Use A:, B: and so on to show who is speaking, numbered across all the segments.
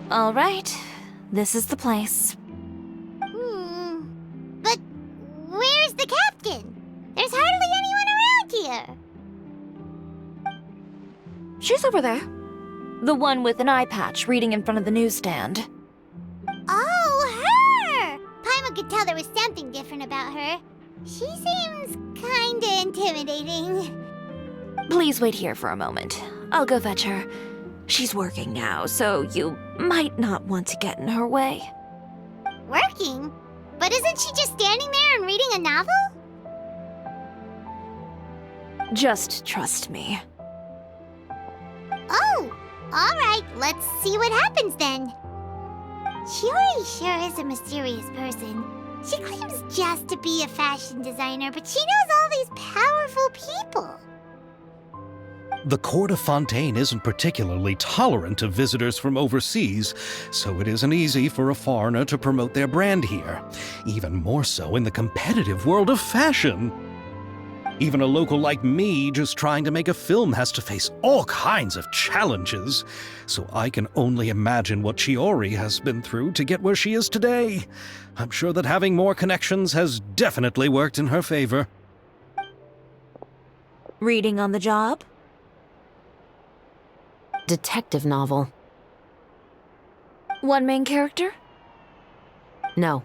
A: All right, this is the place.
B: But where's the captain? There's hardly anyone around here.
A: She's over there. The one with an eye patch reading in front of the newsstand.
B: Oh, her! Paimon could tell there was something different about her. She seems kinda intimidating.
A: Please wait here for a moment. I'll go fetch her. She's working now, so you might not want to get in her way.
B: Working? But isn't she just standing there and reading a novel?
A: Just trust me.
B: Oh, alright, let's see what happens then. Chiori sure is a mysterious person. She claims just to be a fashion designer, but she knows all these powerful people.
C: The court of Fontaine isn't particularly tolerant of visitors from overseas, so it isn't easy for a foreigner to promote their brand here, even more so in the competitive world of fashion. Even a local like me just trying to make a film has to face all kinds of challenges, so I can only imagine what Chiori has been through to get where she is today. I'm sure that having more connections has definitely worked in her favor.
A: Reading on the job?
D: Detective novel.
A: One main character?
D: No.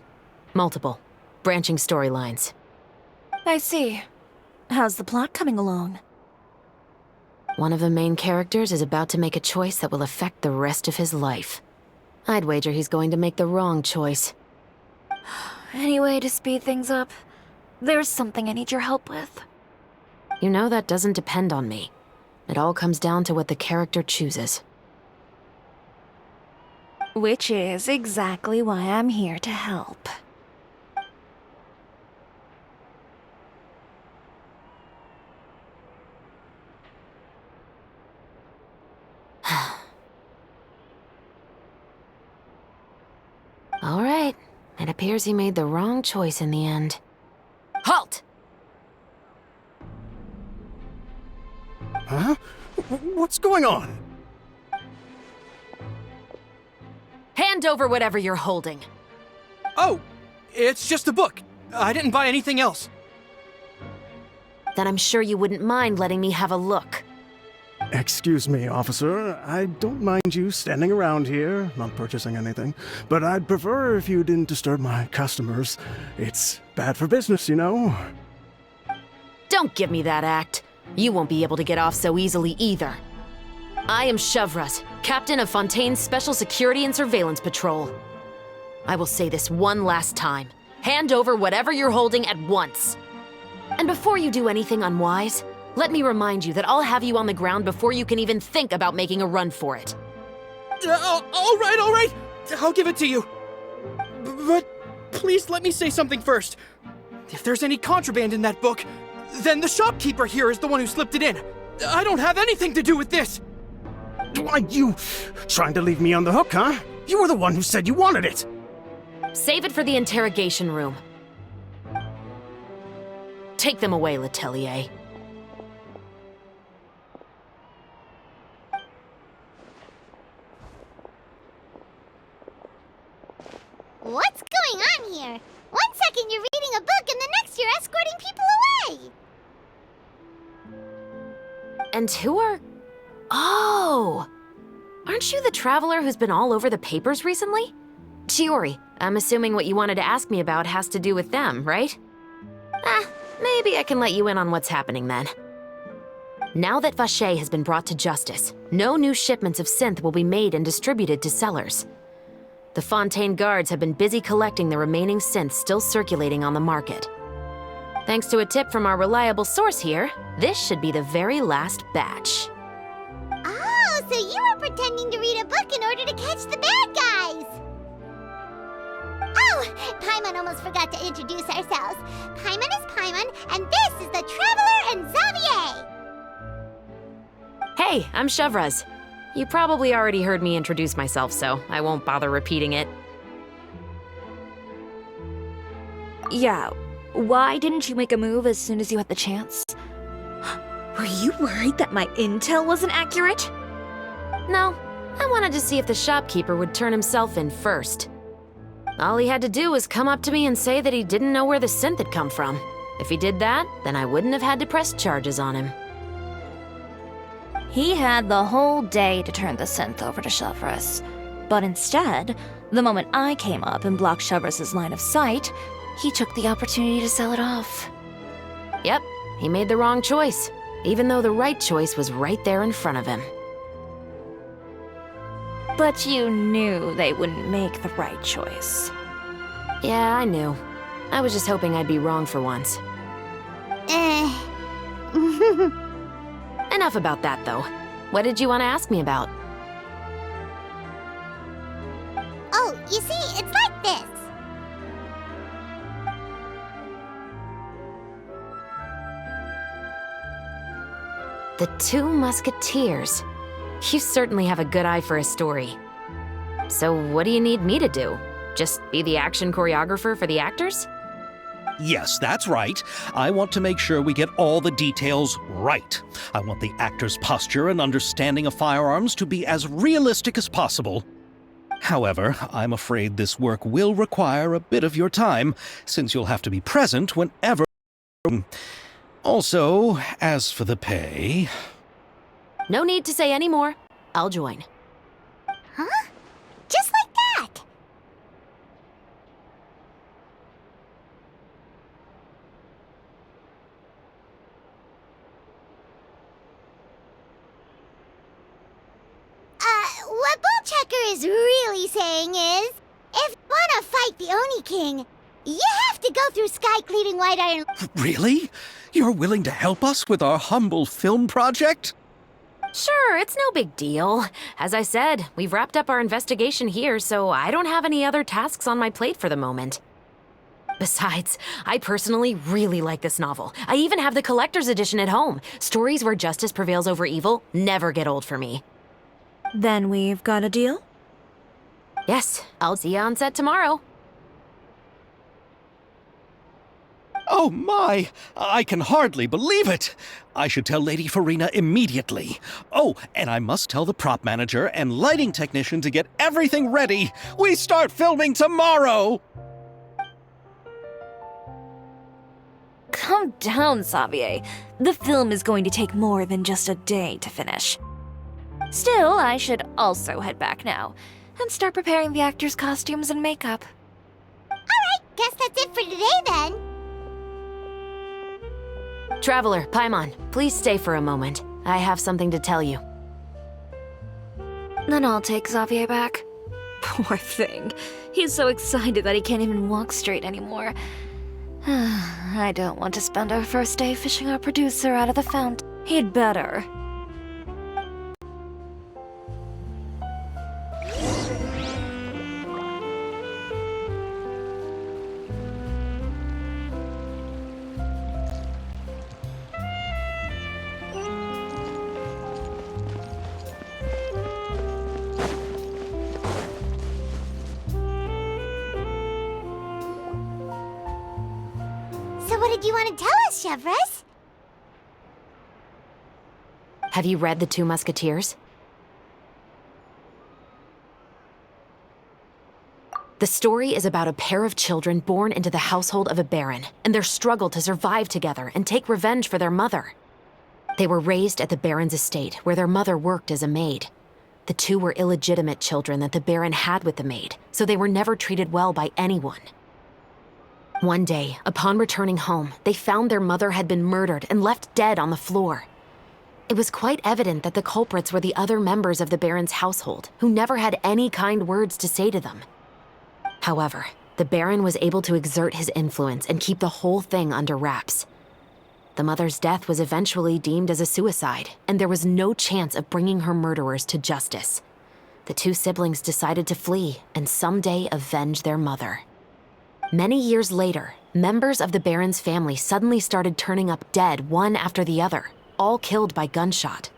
D: Multiple. Branching storylines.
A: I see. How's the plot coming along?
D: One of the main characters is about to make a choice that will affect the rest of his life. I'd wager he's going to make the wrong choice.
A: Any way to speed things up? There's something I need your help with.
D: You know that doesn't depend on me. It all comes down to what the character chooses.
A: Which is exactly why I'm here to help.
D: All right. It appears he made the wrong choice in the end. Halt!
E: Huh? What's going on?
D: Hand over whatever you're holding.
F: Oh, it's just a book. I didn't buy anything else.
D: Then I'm sure you wouldn't mind letting me have a look.
E: Excuse me, officer. I don't mind you standing around here, not purchasing anything, but I'd prefer if you didn't disturb my customers. It's bad for business, you know?
D: Don't give me that act. You won't be able to get off so easily either. I am Chevrat, captain of Fontaine's Special Security and Surveillance Patrol. I will say this one last time. Hand over whatever you're holding at once. And before you do anything unwise, let me remind you that I'll have you on the ground before you can even think about making a run for it.
F: All right. I'll give it to you. But please let me say something first. If there's any contraband in that book, then the shopkeeper here is the one who slipped it in. I don't have anything to do with this.
E: Why, you trying to leave me on the hook, huh? You were the one who said you wanted it.
D: Save it for the interrogation room. Take them away, Letellier.
B: What's going on here? 1 second you're reading a book and the next you're escorting people away.
D: And who are... Oh! Aren't you the traveler who's been all over the papers recently? Chiori, I'm assuming what you wanted to ask me about has to do with them, right? Maybe I can let you in on what's happening then. Now that Vacher has been brought to justice, no new shipments of synth will be made and distributed to sellers. The Fontaine guards have been busy collecting the remaining synths still circulating on the market. Thanks to a tip from our reliable source here, this should be the very last batch.
B: Oh, so you were pretending to read a book in order to catch the bad guys! Oh, Paimon almost forgot to introduce ourselves. Paimon is Paimon, and this is the Traveler and Xavier!
D: Hey, I'm Chevraz. You probably already heard me introduce myself, so I won't bother repeating it.
A: Yeah, why didn't you make a move as soon as you had the chance? Were you worried that my intel wasn't accurate?
D: No, I wanted to see if the shopkeeper would turn himself in first. All he had to do was come up to me and say that he didn't know where the synth had come from. If he did that, then I wouldn't have had to press charges on him.
A: He had the whole day to turn the synth over to Chevraz. But instead, the moment I came up and blocked Chevraz's line of sight, he took the opportunity to sell it off.
D: Yep, he made the wrong choice, even though the right choice was right there in front of him.
A: But you knew they wouldn't make the right choice.
D: Yeah, I knew. I was just hoping I'd be wrong for once. Enough about that, though. What did you want to ask me about?
B: Oh, you see, it's like this.
D: The Two Musketeers. You certainly have a good eye for a story. So what do you need me to do? Just be the action choreographer for the actors?
C: Yes, that's right. I want to make sure we get all the details right. I want the actor's posture and understanding of firearms to be as realistic as possible. However, I'm afraid this work will require a bit of your time, since you'll have to be present whenever... Also, as for the pay...
D: No need to say any more. I'll join.
B: Huh? Just like that! What Bullchecker is really saying is, if you wanna fight the Oni King, you have to go through sky-cleaving white iron...
C: Really? You're willing to help us with our humble film project?
D: Sure, it's no big deal. As I said, we've wrapped up our investigation here, so I don't have any other tasks on my plate for the moment. Besides, I personally really like this novel. I even have the collector's edition at home. Stories where justice prevails over evil never get old for me.
A: Then we've got a deal?
D: Yes, I'll see you on set tomorrow.
C: Oh my! I can hardly believe it! I should tell Lady Farina immediately. Oh, and I must tell the prop manager and lighting technician to get everything ready. We start filming tomorrow!
A: Calm down, Xavier. The film is going to take more than just a day to finish. Still, I should also head back now and start preparing the actors' costumes and makeup.
B: Alright, guess that's it for today then.
D: Traveler, Paimon, please stay for a moment. I have something to tell you.
A: Then I'll take Xavier back. Poor thing. He's so excited that he can't even walk straight anymore. I don't want to spend our first day fishing our producer out of the fountain. He'd better.
B: So what did you want to tell us, Chevraz?
D: Have you read The Two Musketeers? The story is about a pair of children born into the household of a baron and their struggle to survive together and take revenge for their mother. They were raised at the baron's estate, where their mother worked as a maid. The two were illegitimate children that the baron had with the maid, so they were never treated well by anyone. One day, upon returning home, they found their mother had been murdered and left dead on the floor. It was quite evident that the culprits were the other members of the baron's household, who never had any kind words to say to them. However, the Baron was able to exert his influence and keep the whole thing under wraps. The mother's death was eventually deemed as a suicide, and there was no chance of bringing her murderers to justice. The two siblings decided to flee and someday avenge their mother. Many years later, members of the Baron's family suddenly started turning up dead one after the other, all killed by gunshot.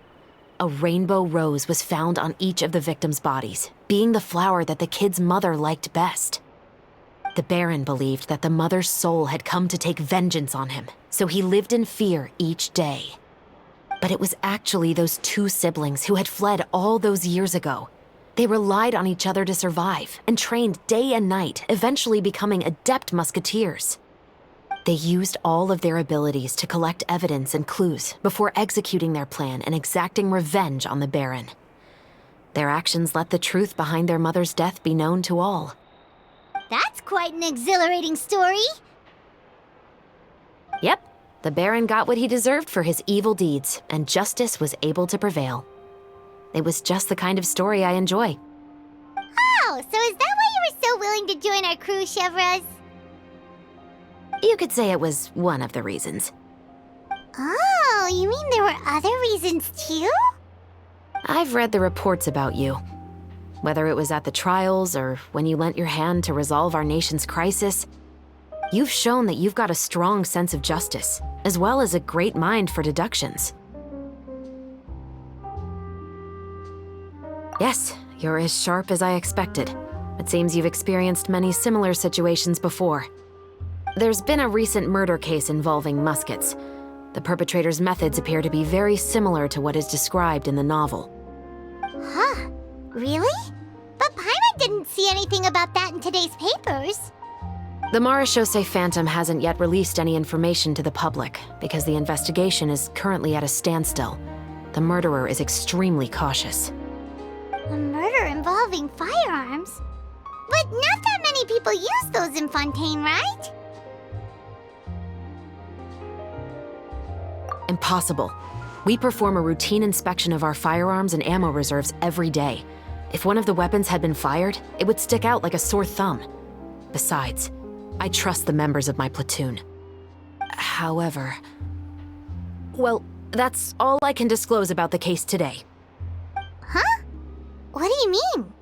D: A rainbow rose was found on each of the victims' bodies, being the flower that the kid's mother liked best. The Baron believed that the mother's soul had come to take vengeance on him, so he lived in fear each day. But it was actually those two siblings who had fled all those years ago. They relied on each other to survive and trained day and night, eventually becoming adept musketeers. They used all of their abilities to collect evidence and clues before executing their plan and exacting revenge on the Baron. Their actions let the truth behind their mother's death be known to all.
B: That's quite an exhilarating story.
D: Yep, the Baron got what he deserved for his evil deeds, and justice was able to prevail. It was just the kind of story I enjoy.
B: Oh, so is that why you were so willing to join our crew, Chevraz?
D: You could say it was one of the reasons.
B: Oh, you mean there were other reasons too?
D: I've read the reports about you. Whether it was at the trials or when you lent your hand to resolve our nation's crisis, you've shown that you've got a strong sense of justice, as well as a great mind for deductions. Yes, you're as sharp as I expected. It seems you've experienced many similar situations before. There's been a recent murder case involving muskets. The perpetrator's methods appear to be very similar to what is described in the novel.
B: Huh? Really? But Paimon didn't see anything about that in today's papers.
D: The Marechaussee Phantom hasn't yet released any information to the public because the investigation is currently at a standstill. The murderer is extremely cautious.
B: A murder involving firearms? But not that many people use those in Fontaine, right?
D: Impossible. We perform a routine inspection of our firearms and ammo reserves every day. If one of the weapons had been fired, it would stick out like a sore thumb. Besides, I trust the members of my platoon. However... Well, that's all I can disclose about the case today.
B: Huh? What do you mean?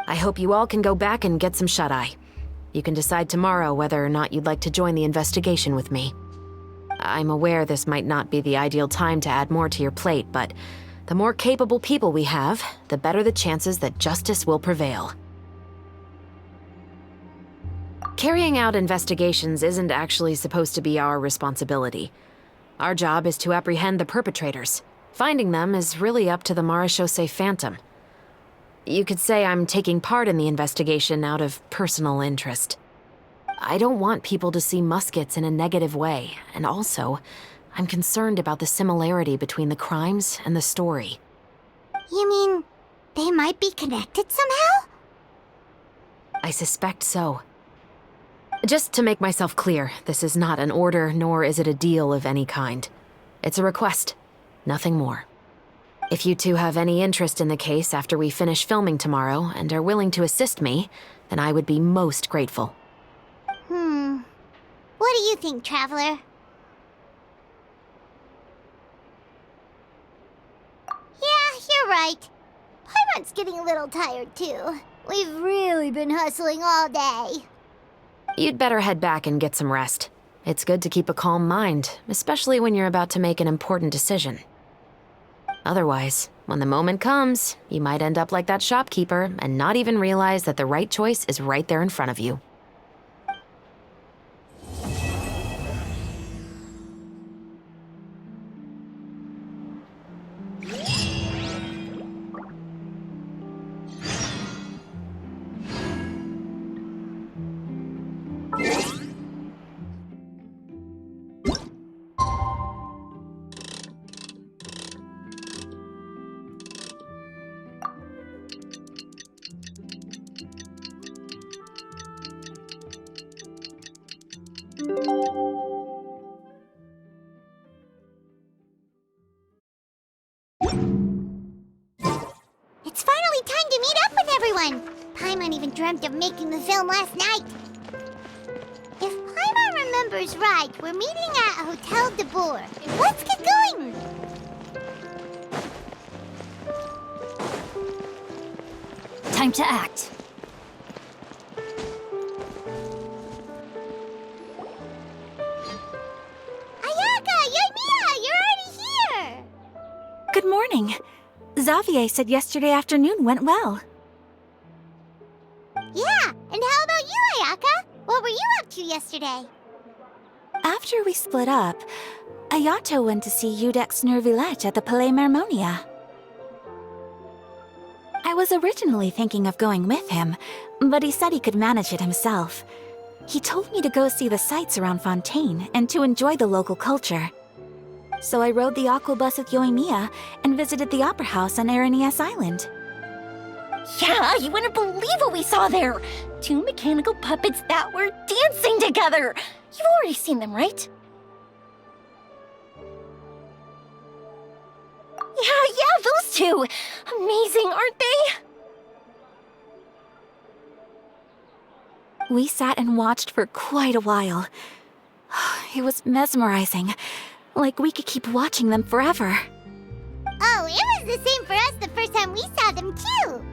D: I hope you all can go back and get some shut-eye. You can decide tomorrow whether or not you'd like to join the investigation with me. I'm aware this might not be the ideal time to add more to your plate, but the more capable people we have, the better the chances that justice will prevail. Carrying out investigations isn't actually supposed to be our responsibility. Our job is to apprehend the perpetrators. Finding them is really up to the Marechaussee Phantom. You could say I'm taking part in the investigation out of personal interest. I don't want people to see muskets in a negative way, and also, I'm concerned about the similarity between the crimes and the story.
B: You mean they might be connected somehow?
D: I suspect so. Just to make myself clear, this is not an order, nor is it a deal of any kind. It's a request, nothing more. If you two have any interest in the case after we finish filming tomorrow and are willing to assist me, then I would be most grateful.
B: What do you think, Traveler? Yeah, you're right. Paimon's getting a little tired, too. We've really been hustling all day.
D: You'd better head back and get some rest. It's good to keep a calm mind, especially when you're about to make an important decision. Otherwise, when the moment comes, you might end up like that shopkeeper and not even realize that the right choice is right there in front of you.
B: It's finally time to meet up with everyone. Paimon even dreamt of making the film last night. If Paimon remembers right, we're meeting at Hotel de Boer. Let's get going!
A: Time to act.
B: Ayaka! Yoimiya! You're already here!
G: Good morning. Xavier said yesterday afternoon went well.
B: Yeah, and how about you, Ayaka? What were you up to yesterday?
G: After we split up, Ayato went to see Udex Nervillette at the Palais Mermonia. I was originally thinking of going with him, but he said he could manage it himself. He told me to go see the sights around Fontaine and to enjoy the local culture. So I rode the aqua bus with Yoimiya and visited the opera house on Aranias Island.
H: Yeah, you wouldn't believe what we saw there! 2 mechanical puppets that were dancing together! You've already seen them, right? Yeah, those two! Amazing, aren't they?
G: We sat and watched for quite a while. It was mesmerizing, like we could keep watching them forever.
B: Oh, it was the same for us the first time we saw them, too!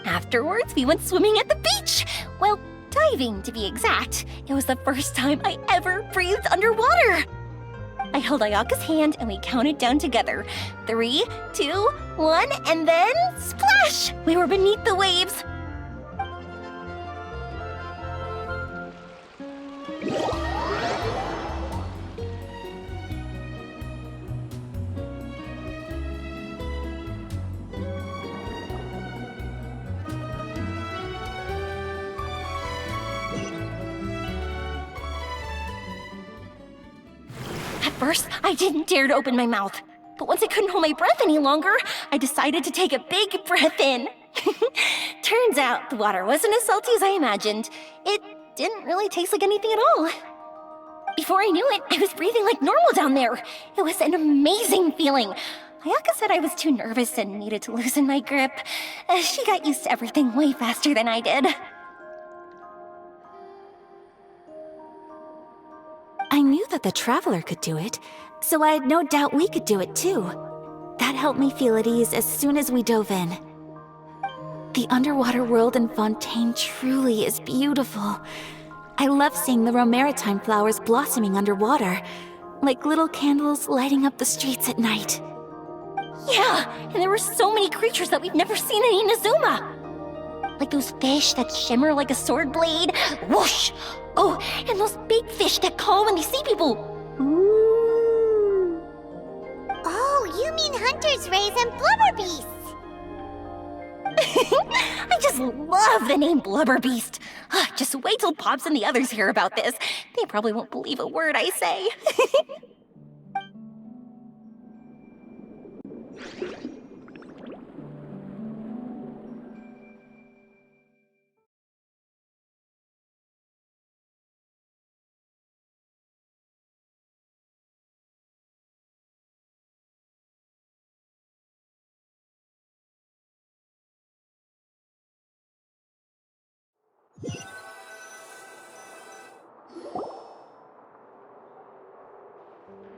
H: Afterwards, we went swimming at the beach! Well, diving, to be exact. It was the first time I ever breathed underwater! I held Ayaka's hand and we counted down together. 3, 2, 1, and then splash! We were beneath the waves. At first, I didn't dare to open my mouth. But once I couldn't hold my breath any longer, I decided to take a big breath in. Turns out the water wasn't as salty as I imagined. It didn't really taste like anything at all. Before I knew it, I was breathing like normal down there. It was an amazing feeling. Ayaka said I was too nervous and needed to loosen my grip. She got used to everything way faster than I did.
G: I knew that the Traveler could do it, so I had no doubt we could do it too. That helped me feel at ease as soon as we dove in. The underwater world in Fontaine truly is beautiful. I love seeing the romaritime flowers blossoming underwater, like little candles lighting up the streets at night.
H: Yeah, and there were so many creatures that we've never seen in Inazuma. Like those fish that shimmer like a sword blade. Whoosh! Oh, and those big fish that call when they see people. Ooh.
B: Oh, you mean Hunter's Rays and Blubber Beasts!
H: I just love the name Blubber Beast. Just wait till Pops and the others hear about this. They probably won't believe a word I say.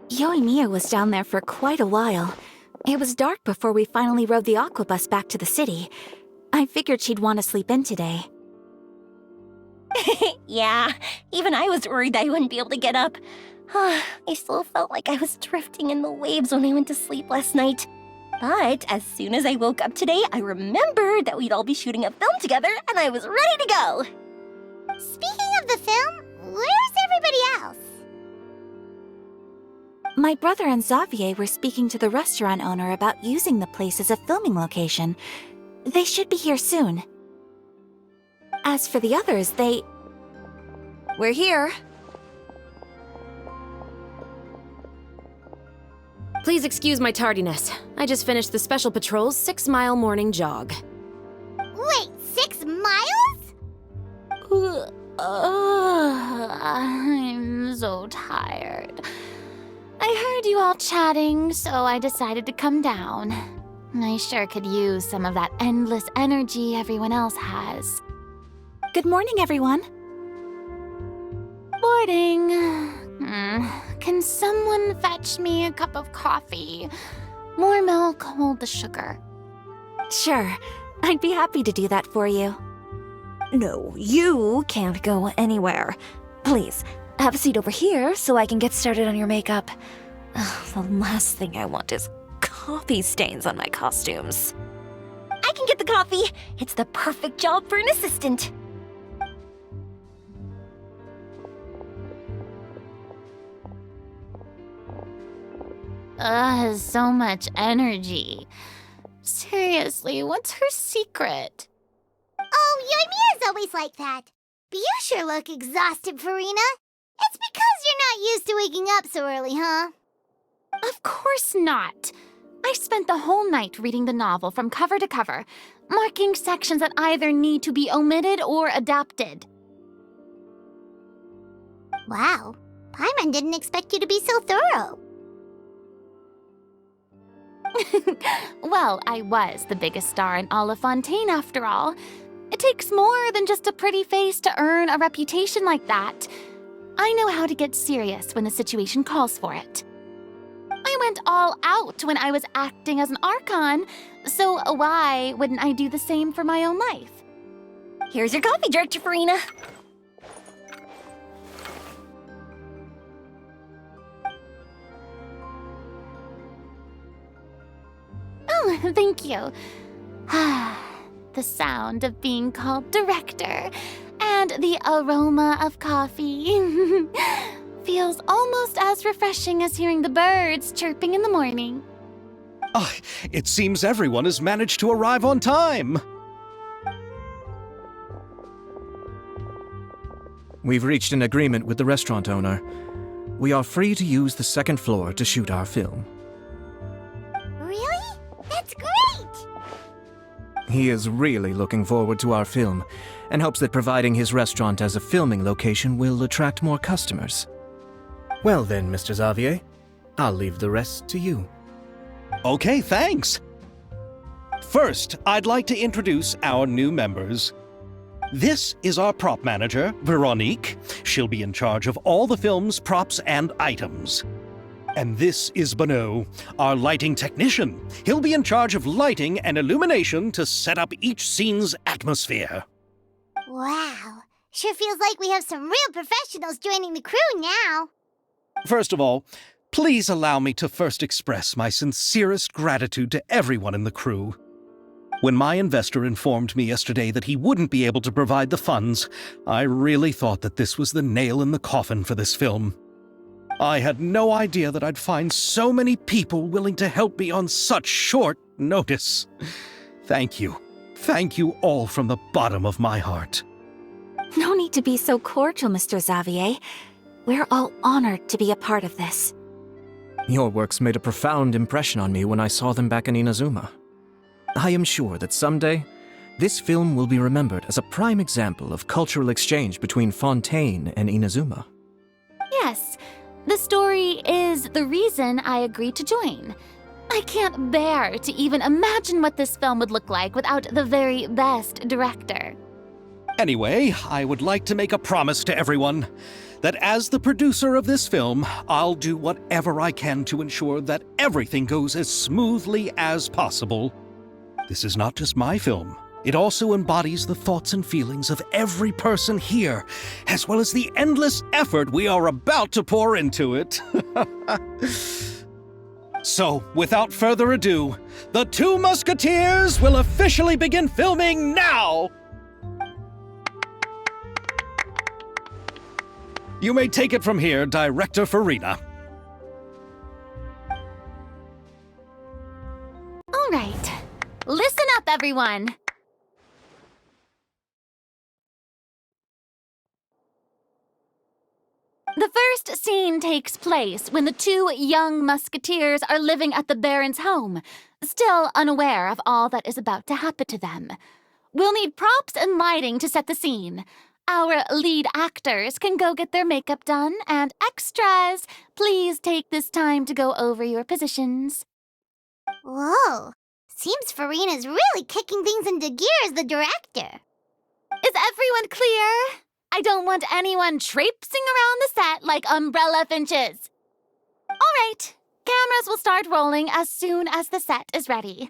G: Yoimiya was down there for quite a while. It was dark before we finally rode the aqua bus back to the city. I figured she'd want to sleep in today.
H: Yeah, even I was worried I wouldn't be able to get up. I still felt like I was drifting in the waves when I went to sleep last night. But as soon as I woke up today, I remembered that we'd all be shooting a film together, and I was ready to go.
B: Speaking of the film, where's everybody else?
G: My brother and Xavier were speaking to the restaurant owner about using the place as a filming location. They should be here soon. As for the others,
A: We're here.
D: Please excuse my tardiness. I just finished the Special Patrol's 6-mile morning jog.
B: Wait, 6 miles?
A: I'm so tired. I heard you all chatting, so I decided to come down.
G: I sure could use some of that endless energy everyone else has. Good morning, everyone. Morning. Can someone fetch me a cup of coffee? More milk, hold the sugar.
A: Sure, I'd be happy to do that for you. No, you can't go anywhere. Please, have a seat over here so I can get started on your makeup. The last thing I want is coffee stains on my costumes.
H: I can get the coffee. It's the perfect job for an assistant.
G: So much energy. Seriously, what's her secret?
B: Oh, Yoimiya's always like that. But you sure look exhausted, Farina. It's because you're not used to waking up so early, huh?
G: Of course not. I spent the whole night reading the novel from cover to cover, marking sections that either need to be omitted or adapted.
B: Wow, Paimon didn't expect you to be so thorough.
G: Well, I was the biggest star in all of Fontaine after all. It takes more than just a pretty face to earn a reputation like that. I know how to get serious when the situation calls for it. I went all out when I was acting as an Archon, so why wouldn't I do the same for my own life?
H: Here's your coffee, Director Farina.
G: Oh, thank you. The sound of being called director and the aroma of coffee feels almost as refreshing as hearing the birds chirping in the morning.
C: Ah, it seems everyone has managed to arrive on time.
I: We've reached an agreement with the restaurant owner. We are free to use the second floor to shoot our film.
B: Really? That's great!
I: He is really looking forward to our film and hopes that providing his restaurant as a filming location will attract more customers. Well then, Mr. Xavier, I'll leave the rest to you.
C: Okay, thanks. First, I'd like to introduce our new members. This is our prop manager, Veronique. She'll be in charge of all the film's props and items. And this is Bonneau, our lighting technician. He'll be in charge of lighting and illumination to set up each scene's atmosphere.
B: Wow, sure feels like we have some real professionals joining the crew now.
C: First of all, please allow me to first express my sincerest gratitude to everyone in the crew. When my investor informed me yesterday that he wouldn't be able to provide the funds, I really thought that this was the nail in the coffin for this film. I had no idea that I'd find so many people willing to help me on such short notice. Thank you. Thank you all from the bottom of my heart.
G: No need to be so cordial, Mr. Xavier. We're all honored to be a part of this.
I: Your works made a profound impression on me when I saw them back in Inazuma. I am sure that someday, this film will be remembered as a prime example of cultural exchange between Fontaine and Inazuma.
G: Yes, the story is the reason I agreed to join. I can't bear to even imagine what this film would look like without the very best director.
C: Anyway, I would like to make a promise to everyone that as the producer of this film, I'll do whatever I can to ensure that everything goes as smoothly as possible. This is not just my film. It also embodies the thoughts and feelings of every person here, as well as the endless effort we are about to pour into it. So, without further ado, The Two Musketeers will officially begin filming now! You may take it from here, Director Farina.
G: All right. Listen up, everyone! The first scene takes place when the two young musketeers are living at the Baron's home, still unaware of all that is about to happen to them. We'll need props and lighting to set the scene. Our lead actors can go get their makeup done, and extras, please take this time to go over your positions.
B: Whoa, Seems Farina's really kicking things into gear as the director.
G: Is everyone clear? I don't want anyone traipsing around the set like umbrella finches. All right, cameras will start rolling as soon as the set is ready.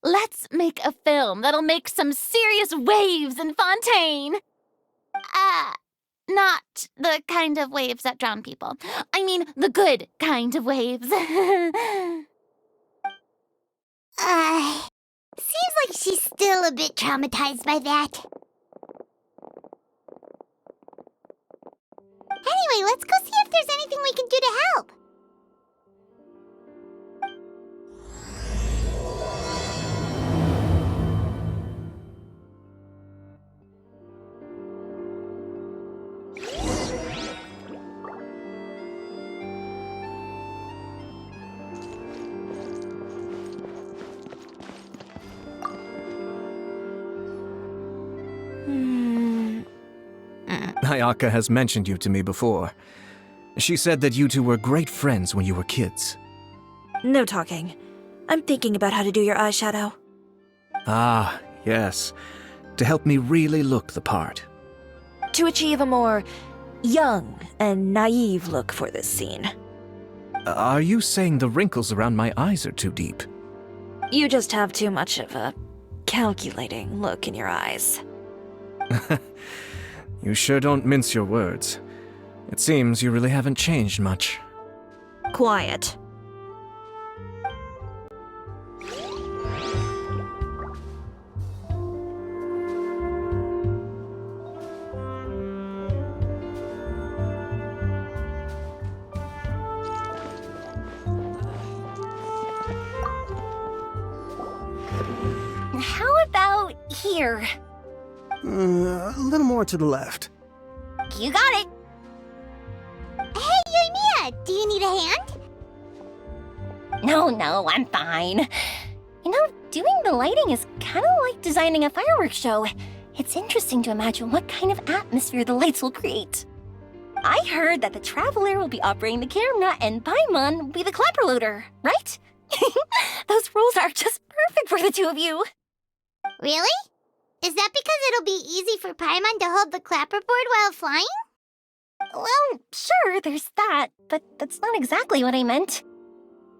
G: Let's make a film that'll make some serious waves in Fontaine. Not the kind of waves that drown people. I mean, the good kind of waves.
B: Seems like she's still a bit traumatized by that. Anyway, let's go see if there's anything we can do to help.
I: Ayaka has mentioned you to me before. She said that you two were great friends when you were kids.
A: No talking. I'm thinking about how to do your eyeshadow.
I: Ah, yes. To help me really look the part.
A: To achieve a more young and naive look for this scene.
I: Are you saying the wrinkles around my eyes are too deep?
A: You just have too much of a calculating look in your eyes.
I: You sure don't mince your words. It seems you really haven't changed much.
A: Quiet.
H: How about here?
E: A little more to the left.
H: You got it.
B: Hey, Yoimiya, do you need a hand?
H: No, I'm fine. You know, doing the lighting is kind of like designing a fireworks show. It's interesting to imagine what kind of atmosphere the lights will create. I heard that the Traveler will be operating the camera and Paimon will be the clapper loader, right? Those roles are just perfect for the two of you.
B: Really? Is that because it'll be easy for Paimon to hold the clapperboard while flying?
H: Well, sure, there's that, but that's not exactly what I meant.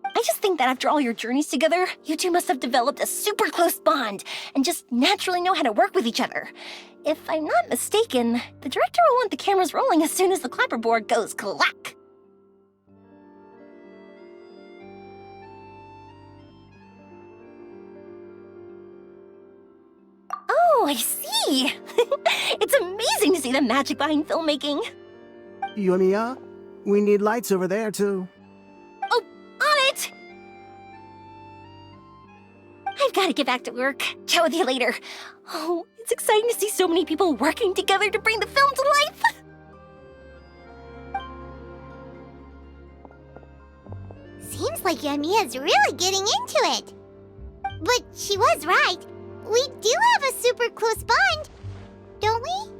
H: I just think that after all your journeys together, you two must have developed a super close bond and just naturally know how to work with each other. If I'm not mistaken, the director will want the cameras rolling as soon as the clapperboard goes clack. Oh, I see! It's amazing to see the magic behind filmmaking.
E: Yoimiya, we need lights over there, too.
H: Oh, on it! I've got to get back to work. Chat with you later. Oh, it's exciting to see so many people working together to bring the film to life.
B: Seems like Yoimiya's really getting into it. But she was right. We do have a super close bond, don't we?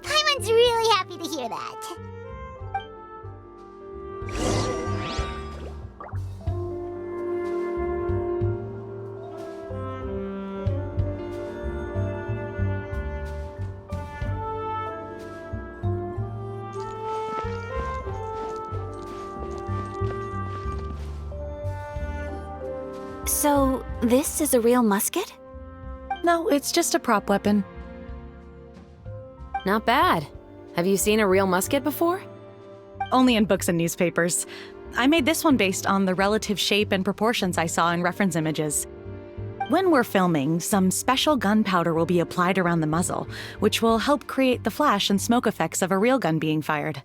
B: Paimon's really happy to hear that.
G: So, this is a real musket?
J: No, it's just a prop weapon.
D: Not bad. Have you seen a real musket before?
J: Only in books and newspapers. I made this one based on the relative shape and proportions I saw in reference images. When we're filming, some special gunpowder will be applied around the muzzle, which will help create the flash and smoke effects of a real gun being fired.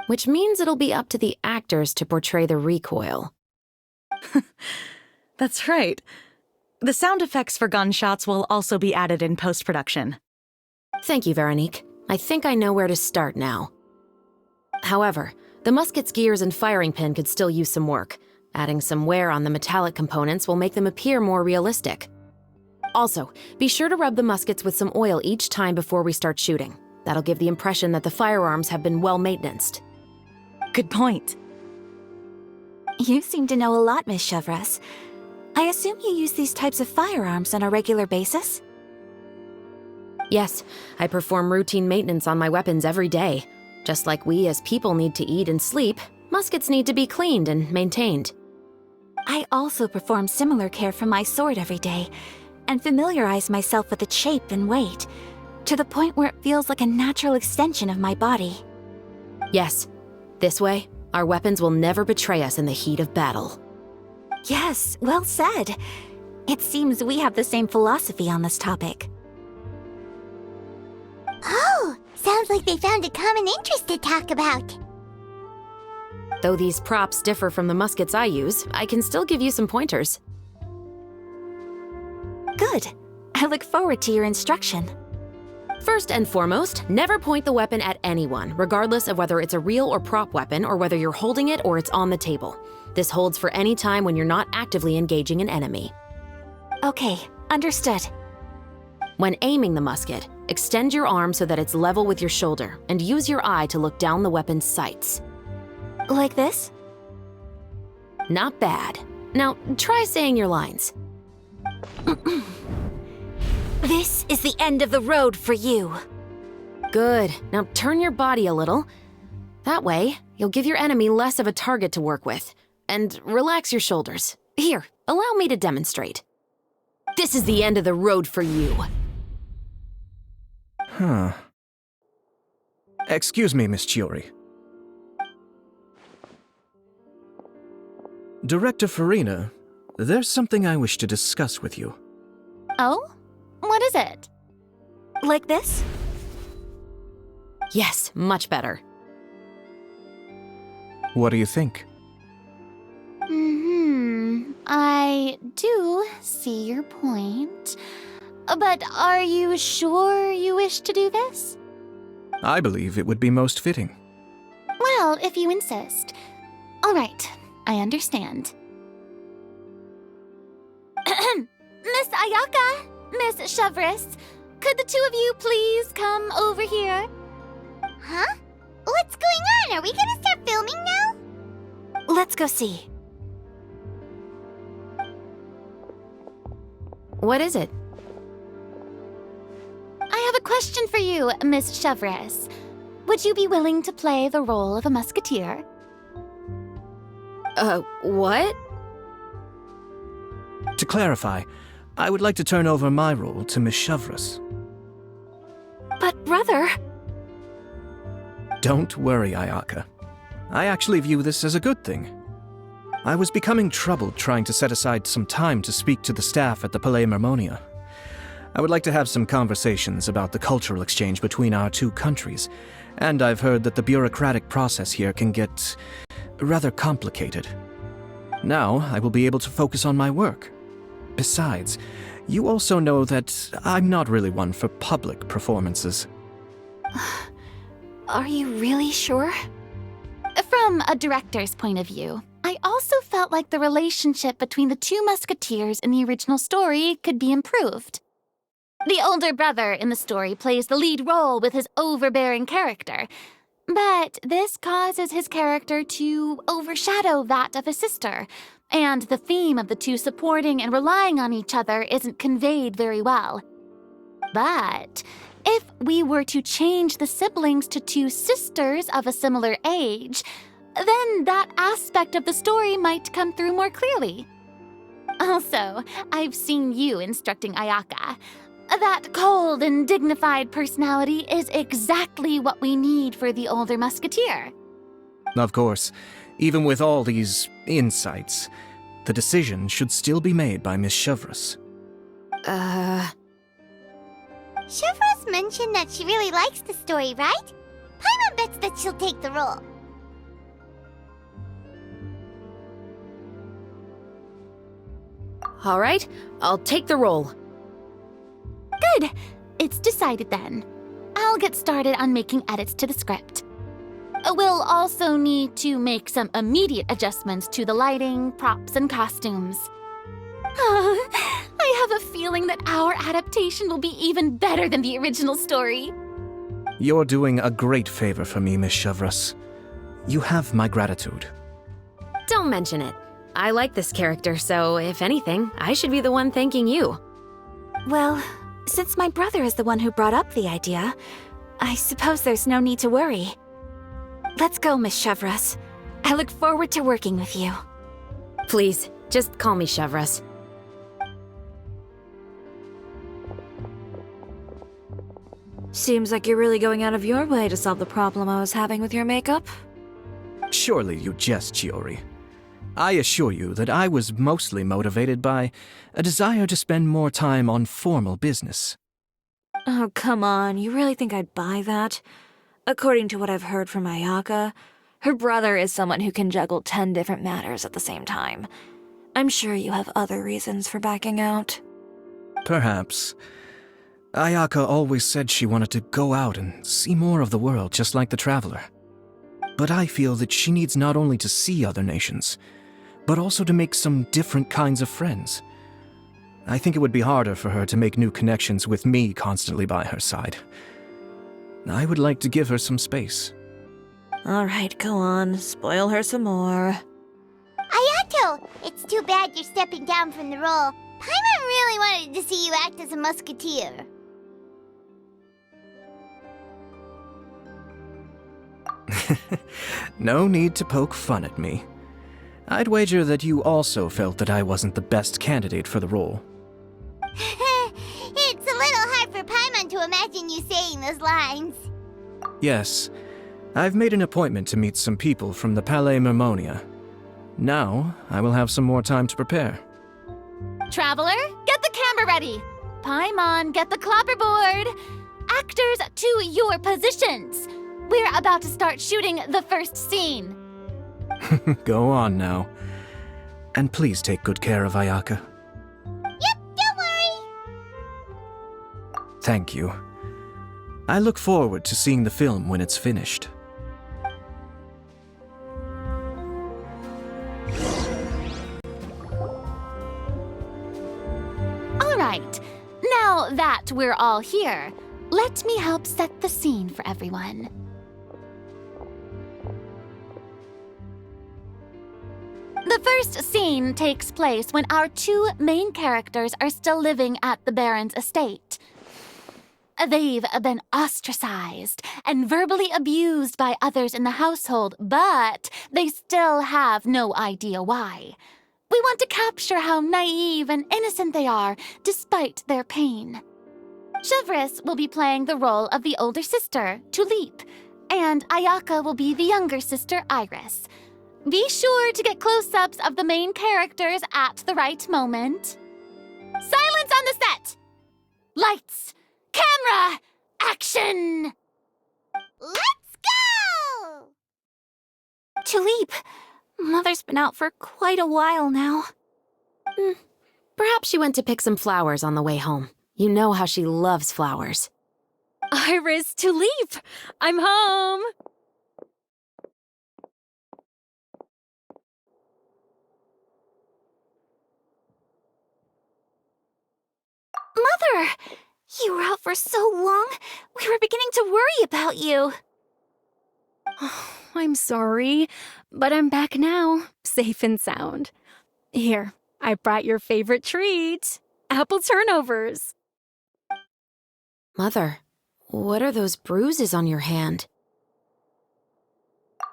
D: Which means it'll be up to the actors to portray the recoil.
J: That's right. The sound effects for gunshots will also be added in post-production.
D: Thank you, Veronique. I think I know where to start now. However, the musket's gears and firing pin could still use some work. Adding some wear on the metallic components will make them appear more realistic. Also, be sure to rub the muskets with some oil each time before we start shooting. That'll give the impression that the firearms have been well maintained.
J: Good point.
G: You seem to know a lot, Miss Chevres. I assume you use these types of firearms on a regular basis?
D: Yes, I perform routine maintenance on my weapons every day. Just like we as people need to eat and sleep, muskets need to be cleaned and maintained.
G: I also perform similar care for my sword every day, and familiarize myself with its shape and weight, to the point where it feels like a natural extension of my body.
D: Yes, this way, our weapons will never betray us in the heat of battle.
G: Yes, well said. It seems we have the same philosophy on this topic.
B: Oh, sounds like they found a common interest to talk about.
D: Though these props differ from the muskets I use, I can still give you some pointers.
G: Good. I look forward to your instruction.
D: First and foremost, never point the weapon at anyone, regardless of whether it's a real or prop weapon or whether you're holding it or it's on the table. This holds for any time when you're not actively engaging an enemy.
G: Okay, understood.
D: When aiming the musket, extend your arm so that it's level with your shoulder and use your eye to look down the weapon's sights.
G: Like this?
D: Not bad. Now, try saying your lines.
G: This is the end of the road for you.
D: Good. Now turn your body a little. That way, you'll give your enemy less of a target to work with. And relax your shoulders. Here, allow me to demonstrate. This is the end of the road for you.
I: Huh. Excuse me, Miss Chiori. Director Farina, there's something I wish to discuss with you.
H: Oh? What is it?
G: Like this?
D: Yes, much better.
I: What do you think?
H: I do see your point. But are you sure you wish to do this?
I: I believe it would be most fitting.
H: Well, if you insist. All right, I understand. Miss Ayaka, Miss Chevres, could the two of you please come over here?
B: Huh? What's going on? Are we gonna start filming now?
G: Let's go see.
D: What is it?
H: I have a question for you, Miss Chevres. Would you be willing to play the role of a musketeer?
D: What?
I: To clarify, I would like to turn over my role to Miss Chevres.
G: But brother...
I: Don't worry, Ayaka. I actually view this as a good thing. I was becoming troubled trying to set aside some time to speak to the staff at the Palais Mermonia. I would like to have some conversations about the cultural exchange between our two countries, and I've heard that the bureaucratic process here can get rather complicated. Now, I will be able to focus on my work. Besides, you also know that I'm not really one for public performances.
G: Are you really sure?
H: From a director's point of view, I also felt like the relationship between the two musketeers in the original story could be improved. The older brother in the story plays the lead role with his overbearing character, but this causes his character to overshadow that of his sister, and the theme of the two supporting and relying on each other isn't conveyed very well. But if we were to change the siblings to two sisters of a similar age, then that aspect of the story might come through more clearly. Also, I've seen you instructing Ayaka. That cold and dignified personality is exactly what we need for the older musketeer.
I: Of course, even with all these insights, the decision should still be made by Miss Chevres.
B: Chevres mentioned that she really likes the story, right? Paimon bets that she'll take the role.
D: All right, I'll take the role.
H: Good. It's decided then. I'll get started on making edits to the script. We'll also need to make some immediate adjustments to the lighting, props, and costumes. I have a feeling that our adaptation will be even better than the original story.
I: You're doing a great favor for me, Miss Chevras. You have my gratitude.
D: Don't mention it. I like this character, so if anything, I should be the one thanking you.
G: Well, since my brother is the one who brought up the idea, I suppose there's no need to worry. Let's go, Miss Chevras. I look forward to working with you.
D: Please, just call me Chevras.
A: Seems like you're really going out of your way to solve the problem I was having with your makeup.
I: Surely you jest, Chiori. I assure you that I was mostly motivated by a desire to spend more time on formal business.
A: Oh, come on. You really think I'd buy that? According to what I've heard from Ayaka, her brother is someone who can juggle 10 different matters at the same time. I'm sure you have other reasons for backing out.
I: Perhaps. Ayaka always said she wanted to go out and see more of the world, just like the Traveler. But I feel that she needs not only to see other nations, but also to make some different kinds of friends. I think it would be harder for her to make new connections with me constantly by her side. I would like to give her some space.
A: All right, go on. Spoil her some more.
B: Ayato! It's too bad you're stepping down from the role. Paimon really wanted to see you act as a musketeer.
I: No need to poke fun at me. I'd wager that you also felt that I wasn't the best candidate for the role.
B: It's a little hard for Paimon to imagine you saying those lines.
I: Yes, I've made an appointment to meet some people from the Palais Mermonia. Now, I will have some more time to prepare.
H: Traveler, get the camera ready. Paimon, get the clapperboard. Actors, to your positions. We're about to start shooting the first scene.
I: Go on now. And please take good care of Ayaka.
B: Yep, don't worry.
I: Thank you. I look forward to seeing the film when it's finished.
H: All right, now that we're all here, let me help set the scene for everyone. The first scene takes place when our two main characters are still living at the Baron's estate. They've been ostracized and verbally abused by others in the household, but they still have no idea why. We want to capture how naive and innocent they are, despite their pain. Chevras will be playing the role of the older sister, Tulip, and Ayaka will be the younger sister, Iris. Be sure to get close-ups of the main characters at the right moment. Silence on the set! Lights! Camera! Action!
B: Let's go!
G: Tulip, Mother's been out for quite a while now.
D: Perhaps she went to pick some flowers on the way home. You know how she loves flowers.
A: Iris, Tulip! I'm home!
G: Mother! You were out for so long, we were beginning to worry about you.
K: I'm sorry, but I'm back now, safe and sound. Here, I brought your favorite treat, apple turnovers.
D: Mother, what are those bruises on your hand?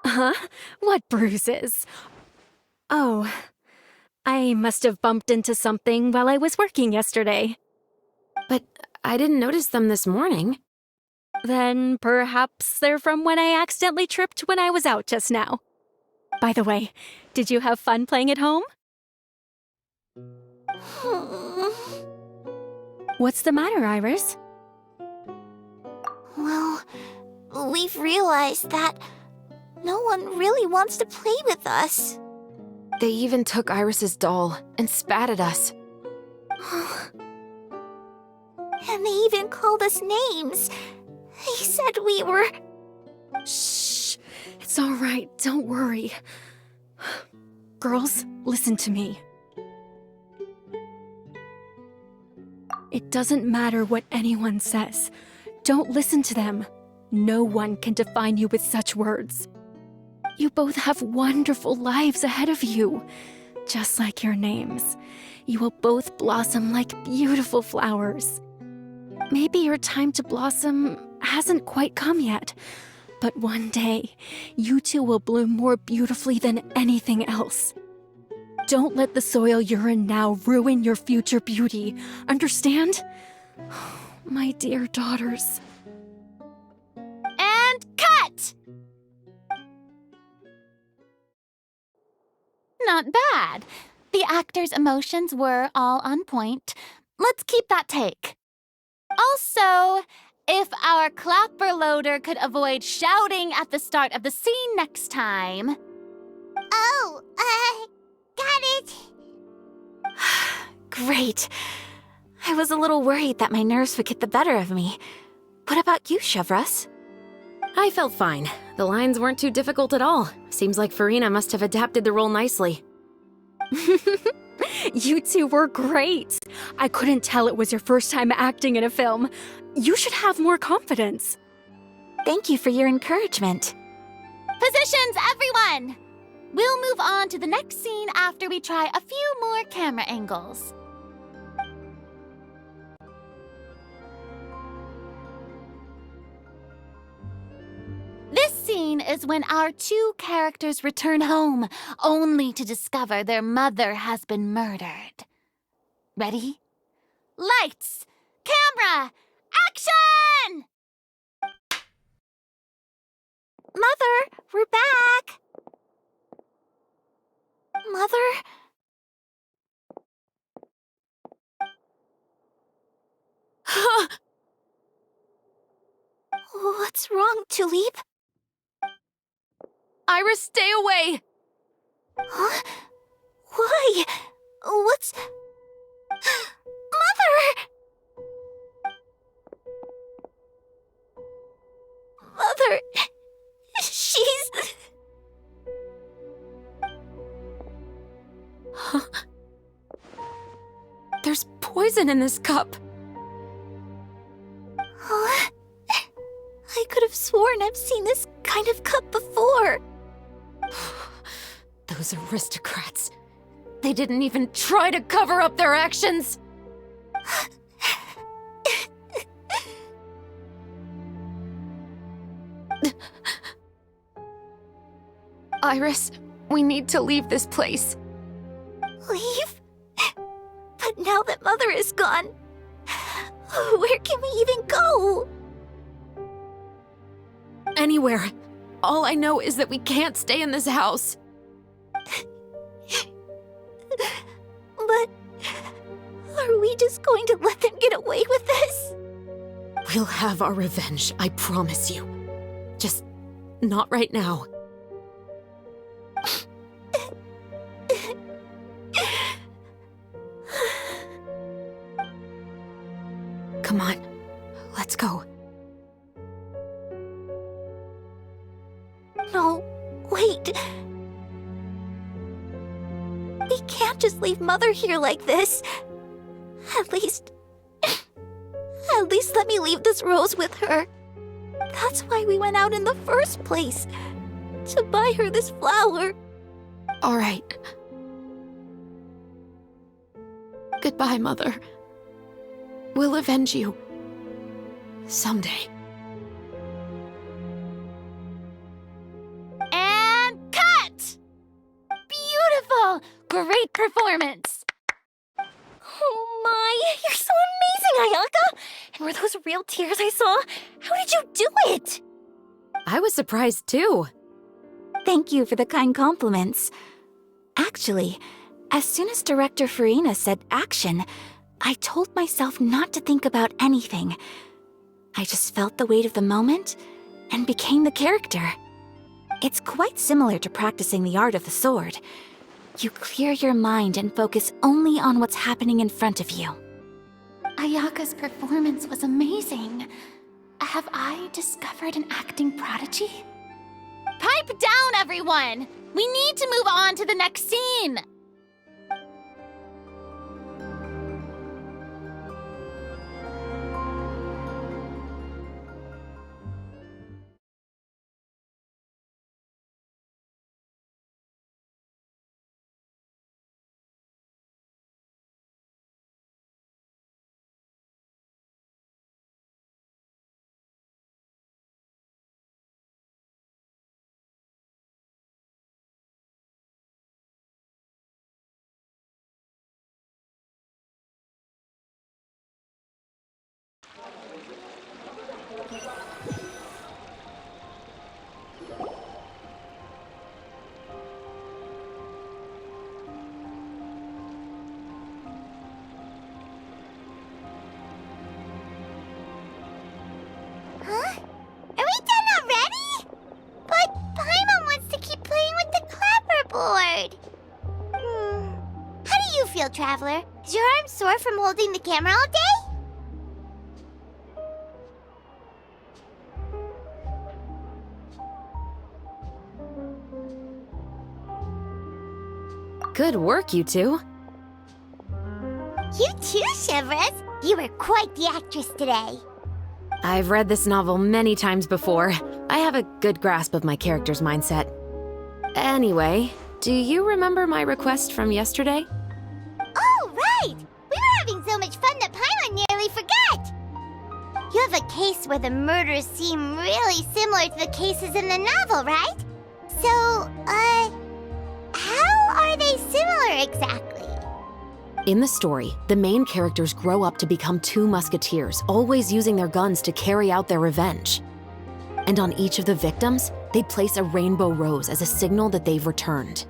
K: Huh? What bruises? Oh, I must have bumped into something while I was working yesterday.
D: But I didn't notice them this morning.
K: Then perhaps they're from when I accidentally tripped when I was out just now. By the way, did you have fun playing at home? What's the matter, Iris?
B: Well, we've realized that no one really wants to play with us.
D: They even took Iris's doll and spat at us.
B: And they even called us names. They said we were...
K: Shh. It's all right. Don't worry. Girls, listen to me. It doesn't matter what anyone says. Don't listen to them. No one can define you with such words. You both have wonderful lives ahead of you. Just like your names, you will both blossom like beautiful flowers. Maybe your time to blossom hasn't quite come yet, but one day, you two will bloom more beautifully than anything else. Don't let the soil you're in now ruin your future beauty, understand? My dear daughters.
B: And cut! Not bad. The actor's emotions were all on point. Let's keep that take. Also, if our clapper loader could avoid shouting at the start of the scene next time. Oh, got it.
G: Great. I was a little worried that my nerves would get the better of me. What about you, Chevros?
D: I felt fine. The lines weren't too difficult at all. Seems like Farina must have adapted the role nicely.
K: You two were great. I couldn't tell it was your first time acting in a film. You should have more confidence.
G: Thank you for your encouragement.
B: Positions, everyone! We'll move on to the next scene after we try a few more camera angles. This scene is when our two characters return home, only to discover their mother has been murdered. Ready? Lights! Camera! Action!
G: Mother, we're back! Mother? What's wrong, Tulip?
D: Iris, stay away!
G: Huh? Why? What's... Mother! Mother... She's...
D: There's poison in this cup.
G: Huh? I could have sworn I've seen this kind of cup before.
D: Those aristocrats. They didn't even try to cover up their actions. Iris, we need to leave this place.
G: Leave? But now that Mother is gone, where can we even go?
D: Anywhere. All I know is that we can't stay in this house.
G: But are we just going to let them get away with this?
D: We'll have our revenge, I promise you. Just not right now. Come on, let's go.
G: No, wait. We can't just leave Mother here like this. At least let me leave this rose with her. That's why we went out in the first place. To buy her this flower.
D: All right. Goodbye, Mother. We'll avenge you. Someday.
B: And cut! Beautiful! Great performance!
H: Oh my, you're so amazing, Ayaka! And were those real tears I saw? How did you do it?
D: I was surprised too.
G: Thank you for the kind compliments. Actually, as soon as Director Farina said action, I told myself not to think about anything. I just felt the weight of the moment and became the character. It's quite similar to practicing the art of the sword. You clear your mind and focus only on what's happening in front of you.
B: Ayaka's performance was amazing. Have I discovered an acting prodigy? Pipe down, everyone! We need to move on to the next scene! feel, Traveler? Is your arm sore from holding the camera all day?
D: Good work, you two.
B: You too, Chevres. You were quite the actress today.
D: I've read this novel many times before. I have a good grasp of my character's mindset. Anyway, do you remember my request from yesterday?
B: Oh, right! We were having so much fun that Paimon nearly forgot! You have a case where the murders seem really similar to the cases in the novel, right? So, how are they similar exactly?
D: In the story, the main characters grow up to become two musketeers, always using their guns to carry out their revenge. And on each of the victims, they place a rainbow rose as a signal that they've returned.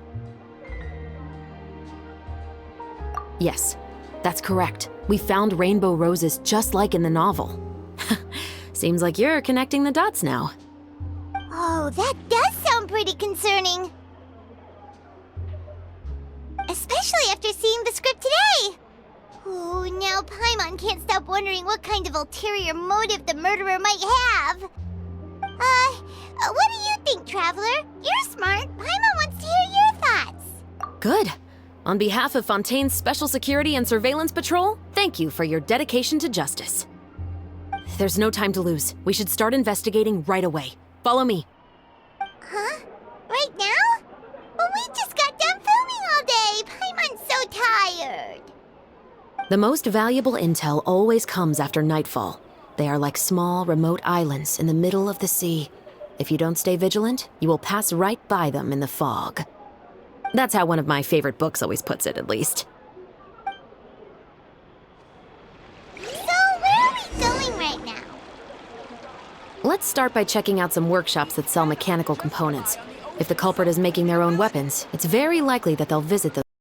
D: Yes, that's correct. We found rainbow roses just like in the novel. Seems like you're connecting the dots now.
B: Oh, that does sound pretty concerning. Especially after seeing the script today. Oh, now Paimon can't stop wondering what kind of ulterior motive the murderer might have. What do you think, Traveler? You're smart. Paimon wants to hear your thoughts.
D: Good. On behalf of Fontaine's Special Security and Surveillance Patrol, thank you for your dedication to justice. There's no time to lose. We should start investigating right away. Follow me.
B: Huh? Right now? Well, we just got done filming all day. Paimon's so tired.
D: The most valuable intel always comes after nightfall. They are like small, remote islands in the middle of the sea. If you don't stay vigilant, you will pass right by them in the fog. That's how one of my favorite books always puts it, at least.
B: So, where are we going right now?
D: Let's start by checking out some workshops that sell mechanical components. If the culprit is making their own weapons, it's very likely that they'll visit those